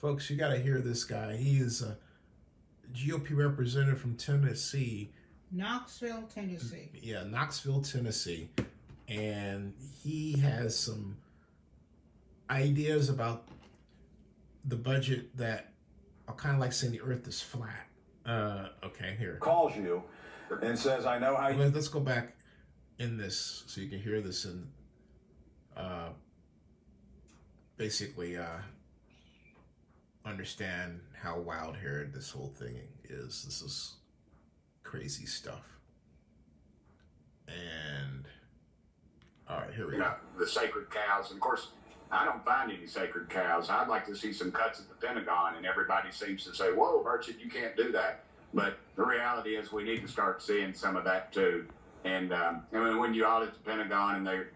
Folks, you got to hear this guy. He is a GOP representative from Tennessee. Knoxville, Tennessee. Yeah, Knoxville, Tennessee. And he has some ideas about the budget that are kind of like saying the earth is flat. Okay, here. Calls you and says, I know how you... Let's go back in this so you can hear this and basically understand how wild-haired this whole thing is. This is crazy stuff. And all right, here we go. The sacred cows. And of course, I don't find any sacred cows. I'd like to see some cuts at the Pentagon, and everybody seems to say, whoa, Burchett, you can't do that. But the reality is we need to start seeing some of that too. And I mean, when you audit the Pentagon and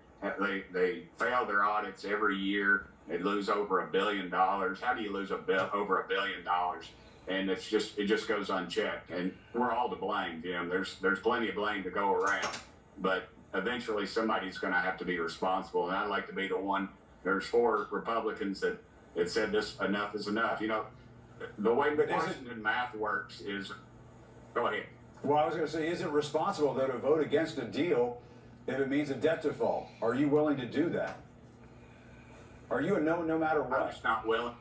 they fail their audits every year, they lose over $1 billion. How do you lose over $1 billion? And it just goes unchecked. And we're all to blame, Jim. There's plenty of blame to go around. But eventually somebody's going to have to be responsible. And I'd like to be the one. There's 4 Republicans that said this, enough is enough. You know, the way Washington math works is, go ahead. Well, I was going to say, is it responsible, though, to vote against a deal if it means a debt default? Are you willing to do that? Are you a no matter what? I'm just not willing.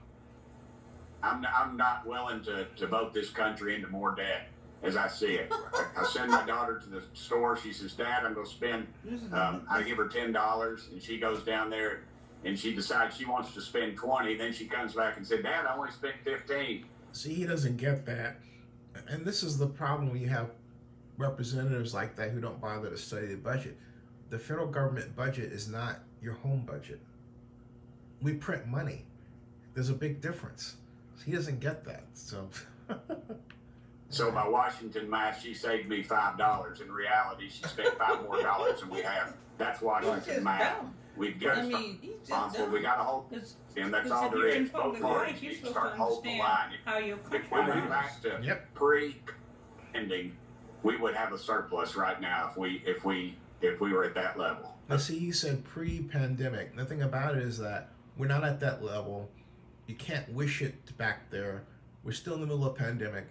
I'm not willing to vote this country into more debt as I see it. I send my daughter to the store. She says, Dad, I'm going to spend, I give her $10, and she goes down there and she decides she wants to spend 20. Then she comes back and said, Dad, I only spent 15. See, he doesn't get that. And this is the problem when you have representatives like that who don't bother to study the budget. The federal government budget is not your home budget. We print money. There's a big difference. He doesn't get that. So by Washington math, she saved me $5. In reality, she spent $5 more than we have. That's Washington math. Dumb. We've got to start responsible. We got to hold, and that's all there is. Both parties need to start holding the line. If we went back to pre-ending, we would have a surplus right now if we were at that level. Now, see, you said pre-pandemic. The thing about it is that we're not at that level. You can't wish it back there. We're still in the middle of a pandemic,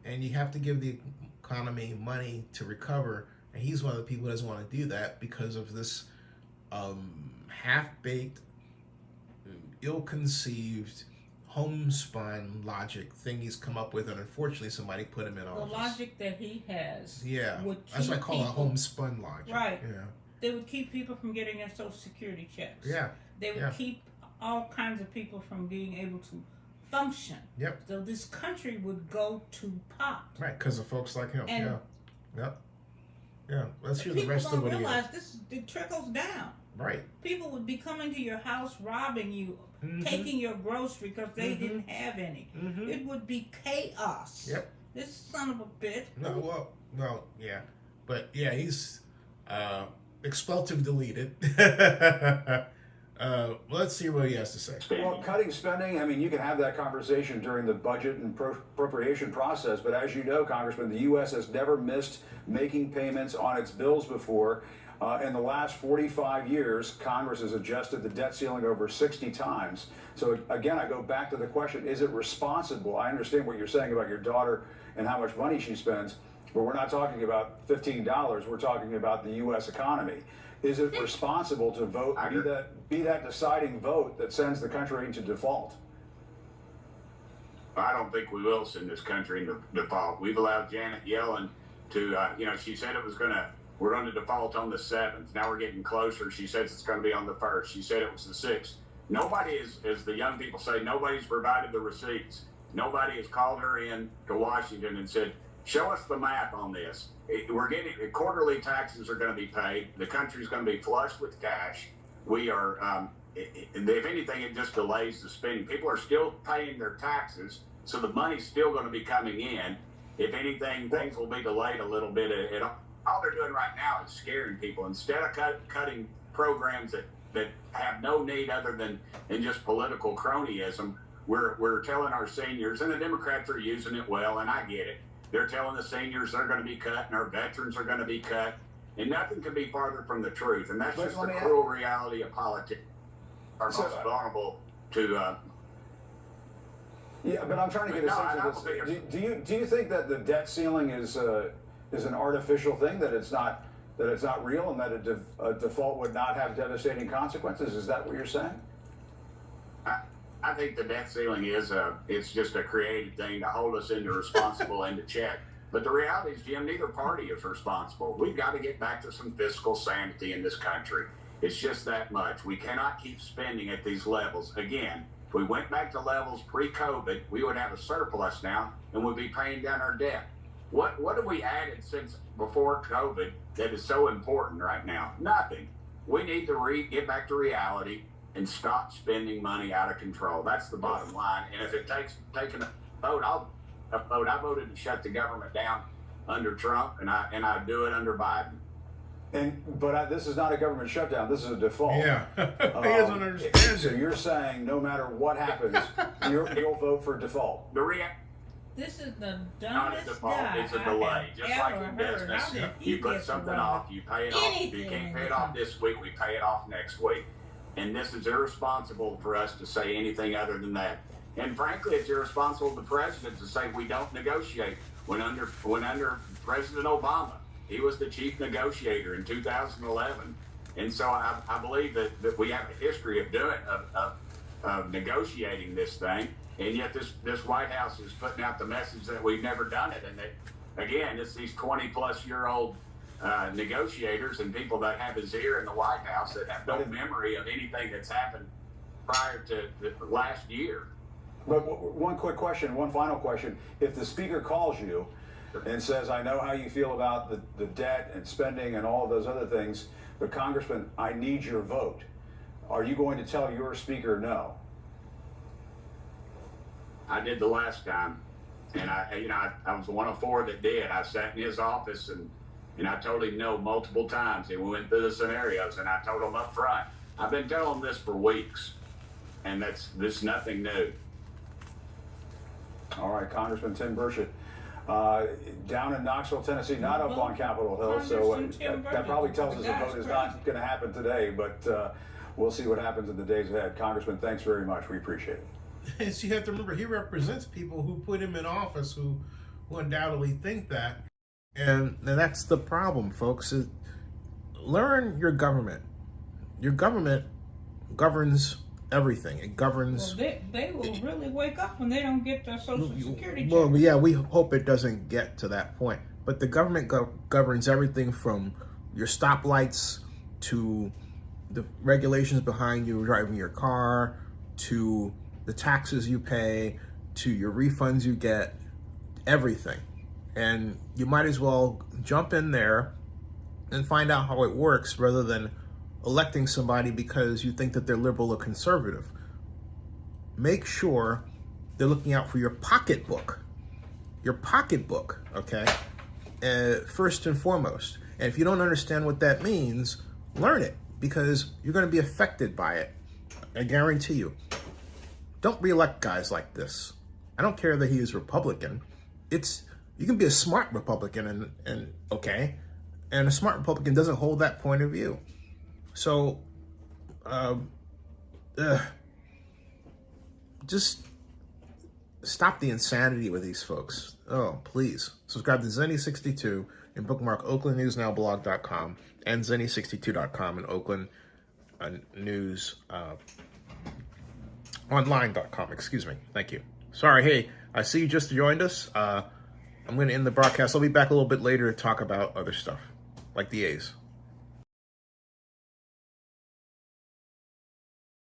and you have to give the economy money to recover. And he's one of the people who doesn't want to do that because of this half-baked, ill-conceived, homespun logic thing he's come up with, and unfortunately somebody put him in office. The logic that he has. Yeah, would that's what I call people, a homespun logic. Right. Yeah. They would keep people from getting their Social Security checks. Yeah. They would keep all kinds of people from being able to function. Yep. So this country would go to pot. Right, because of folks like him. And Yeah. Let's hear the rest of what he realize it trickles down. Right. People would be coming to your house, robbing you, taking your groceries because they didn't have any. It would be chaos. Yep. This son of a bitch. No, well, yeah. But yeah, he's expletive deleted. Let's see what he has to say. Well, cutting spending, I mean, you can have that conversation during the budget and appropriation process, but as you know, Congressman, the U.S. has never missed making payments on its bills before. In the last 45 years, Congress has adjusted the debt ceiling over 60 times. So again, I go back to the question, is it responsible? I understand what you're saying about your daughter and how much money she spends, but we're not talking about $15. We're talking about the U.S. economy. Is it responsible to vote, be that deciding vote that sends the country into default? I don't think we will send this country into default. We've allowed Janet Yellen to, she said we're going to default on the 7th. Now we're getting closer. She says it's going to be on the 1st. She said it was the 6th. Nobody is, as the young people say, nobody's provided the receipts. Nobody has called her in to Washington and said, show us the math on this. We're getting quarterly taxes are going to be paid. The country's going to be flush with cash. We are, if anything, it just delays the spending. People are still paying their taxes, so the money's still going to be coming in. If anything, things will be delayed a little bit. All they're doing right now is scaring people. Instead of cutting programs that have no need other than just political cronyism, we're telling our seniors, and the Democrats are using it well, and I get it. They're telling the seniors they're going to be cut, and our veterans are going to be cut, and nothing could be farther from the truth. And that's just the cruel reality of politics. Are most vulnerable to Yeah, but I'm trying to get a No, I sense don't of think this. Do you think that the debt ceiling is an artificial thing, that it's not real, and that a default would not have devastating consequences? Is that what you're saying? I think the debt ceiling it's just a created thing to hold us into responsible and to check. But the reality is, Jim, neither party is responsible. We've got to get back to some fiscal sanity in this country. It's just that much. We cannot keep spending at these levels. Again, if we went back to levels pre-COVID, we would have a surplus now and we'd be paying down our debt. What have we added since before COVID that is so important right now? Nothing. We need to get back to reality and stop spending money out of control. That's the bottom line. And if it takes taking a vote, I voted to shut the government down under Trump, and I do it under Biden. But this is not a government shutdown. This is a default. Yeah, he doesn't understand So it. you're saying no matter what happens, you'll vote for default. This is the Not a dumbest default, guy it's a I delay. have Just like ever in heard. business, How did he you put get something to off, you pay it off. If you anything can't in pay the it off country? this week, we pay it off next week. And this is irresponsible for us to say anything other than that. And frankly, it's irresponsible of the president to say we don't negotiate. When under President Obama, he was the chief negotiator in 2011. And so I believe that we have a history of negotiating this thing. And yet this White House is putting out the message that we've never done it. And that, again, it's these 20-plus-year-old negotiators and people that have his ear in the White House that have no memory of anything that's happened prior to the last year. But one final question. If the speaker calls you and says, I know how you feel about the debt and spending and all of those other things, but Congressman, I need your vote, are you going to tell your speaker no? I did the last time, and I was one of four that did. I sat in his office and I told him no multiple times, and we went through the scenarios, and I told him up front. I've been telling him this for weeks, and this nothing new. All right, Congressman Tim Burchett, down in Knoxville, Tennessee, not up on Capitol Hill, so that probably tells us the vote is not going to happen today, but we'll see what happens in the days ahead. Congressman, thanks very much. We appreciate it. And so you have to remember, he represents people who put him in office who undoubtedly think that. And that's the problem, folks. Learn your government. Your government governs everything. It governs. Well, they will really wake up when they don't get their Social Security check. Well, yeah, we hope it doesn't get to that point. But the government governs everything from your stoplights to the regulations behind you driving your car, to the taxes you pay, to your refunds you get, everything. And you might as well jump in there and find out how it works rather than electing somebody because you think that they're liberal or conservative. Make sure they're looking out for your pocketbook. Your pocketbook, okay? First and foremost. And if you don't understand what that means, learn it because you're going to be affected by it. I guarantee you. Don't reelect guys like this. I don't care that he is Republican. You can be a smart Republican and okay, and a smart Republican doesn't hold that point of view. So, just stop the insanity with these folks. Oh, please. Subscribe to Zenny62 and bookmark OaklandNewsNowBlog.com and Zenny62.com and Oakland News Online.com. Excuse me. Thank you. Sorry. Hey, I see you just joined us. I'm going to end the broadcast. I'll be back a little bit later to talk about other stuff, like the A's.